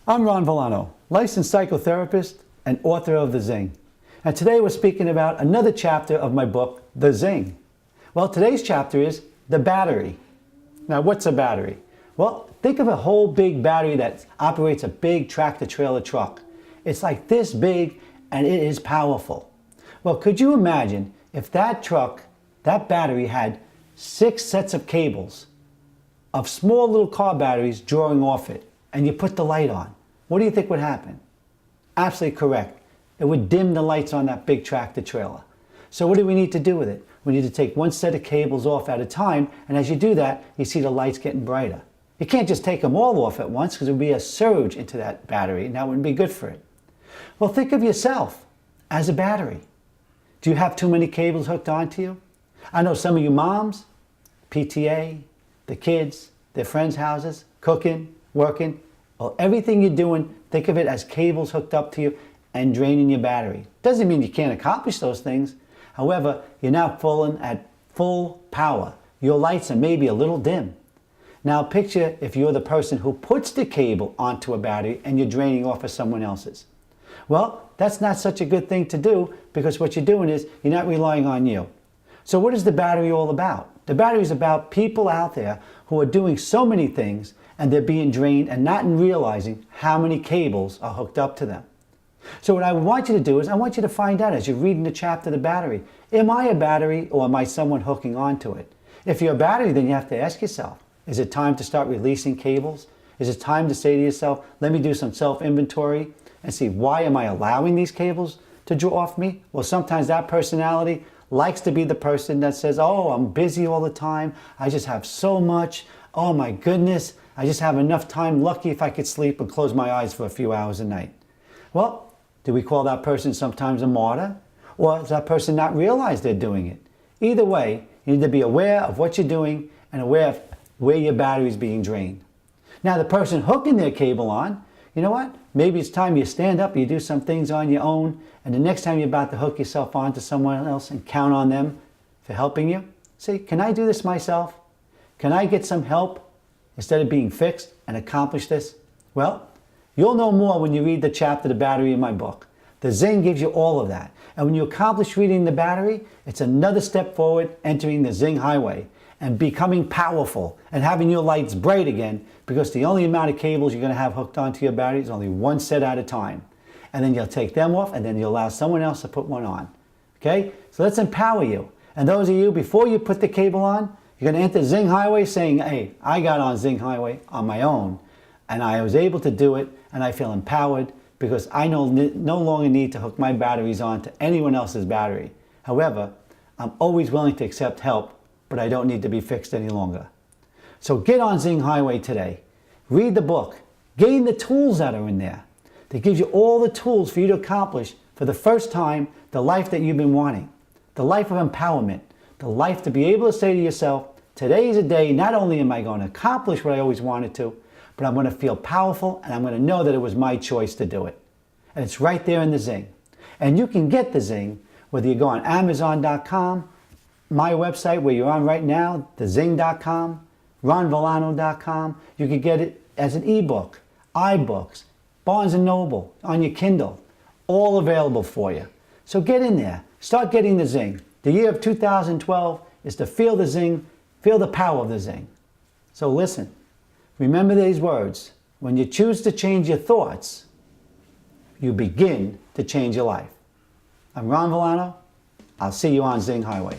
I'm Ron Villano, licensed psychotherapist and author of The Zing. And today we're speaking about another chapter of my book, The Zing. Well, today's chapter is the battery. Now, what's a battery? Well, think of a whole big battery that operates a big tractor-trailer truck. It's like this big and it is powerful. Well, could you imagine if that truck, that battery had 6 sets of cables of small little car batteries drawing off it, and you put the light on? What do you think would happen? Absolutely correct. It would dim the lights on that big tractor trailer. So what do we need to do with it? We need to take one set of cables off at a time, and as you do that, you see the lights getting brighter. You can't just take them all off at once because it would be a surge into that battery, and that wouldn't be good for it. Well, think of yourself as a battery. Do you have too many cables hooked onto you? I know some of you moms, PTA, the kids, their friends' houses, cooking, working. Well, everything you're doing, think of it as cables hooked up to you and draining your battery. Doesn't mean you can't accomplish those things. However, you're now falling at full power. Your lights are maybe a little dim. Now picture if you're the person who puts the cable onto a battery and you're draining off of someone else's. Well, that's not such a good thing to do, because what you're doing is you're not relying on you. So what is the battery all about? The battery is about people out there who are doing so many things and they're being drained and not realizing how many cables are hooked up to them. So what I want you to do is I want you to find out as you're reading the chapter, the battery. Am I a battery, or am I someone hooking onto it? If you're a battery, then you have to ask yourself, is it time to start releasing cables? Is it time to say to yourself, let me do some self-inventory and see, why am I allowing these cables to draw off me? Well, sometimes that personality likes to be the person that says, oh, I'm busy all the time. I just have so much. Oh my goodness. I just have enough time. Lucky if I could sleep and close my eyes for a few hours a night. Well, do we call that person sometimes a martyr? Or does that person not realize they're doing it? Either way, you need to be aware of what you're doing and aware of where your battery is being drained. Now, the person hooking their cable on, you know what? Maybe it's time you stand up, you do some things on your own, and the next time you're about to hook yourself on to someone else and count on them for helping you, say, can I do this myself? Can I get some help instead of being fixed and accomplish this? Well, you'll know more when you read the chapter, The Battery, in my book. The Zing gives you all of that. And when you accomplish reading the battery, it's another step forward entering the Zing highway and becoming powerful and having your lights bright again, because the only amount of cables you're going to have hooked onto your battery is only one set at a time. And then you'll take them off and then you'll allow someone else to put one on. Okay? So let's empower you. And those of you, before you put the cable on, you're going to enter Zing Highway saying, hey, I got on Zing Highway on my own and I was able to do it, and I feel empowered because I no longer need to hook my batteries on to anyone else's battery. However, I'm always willing to accept help, but I don't need to be fixed any longer. So get on Zing Highway today. Read the book. Gain the tools that are in there. That gives you all the tools for you to accomplish, for the first time, the life that you've been wanting. The life of empowerment. The life to be able to say to yourself, today is a day, not only am I going to accomplish what I always wanted to, but I'm going to feel powerful and I'm going to know that it was my choice to do it. And it's right there in the Zing. And you can get the Zing whether you go on Amazon.com, my website where you're on right now, thezing.com, ronvillano.com. You can get it as an ebook, iBooks, Barnes & Noble, on your Kindle, all available for you. So get in there. Start getting the Zing. The year of 2012 is to feel the Zing, feel the power of the Zing. So listen, remember these words. When you choose to change your thoughts, you begin to change your life. I'm Ron Villano. I'll see you on Zing Highway.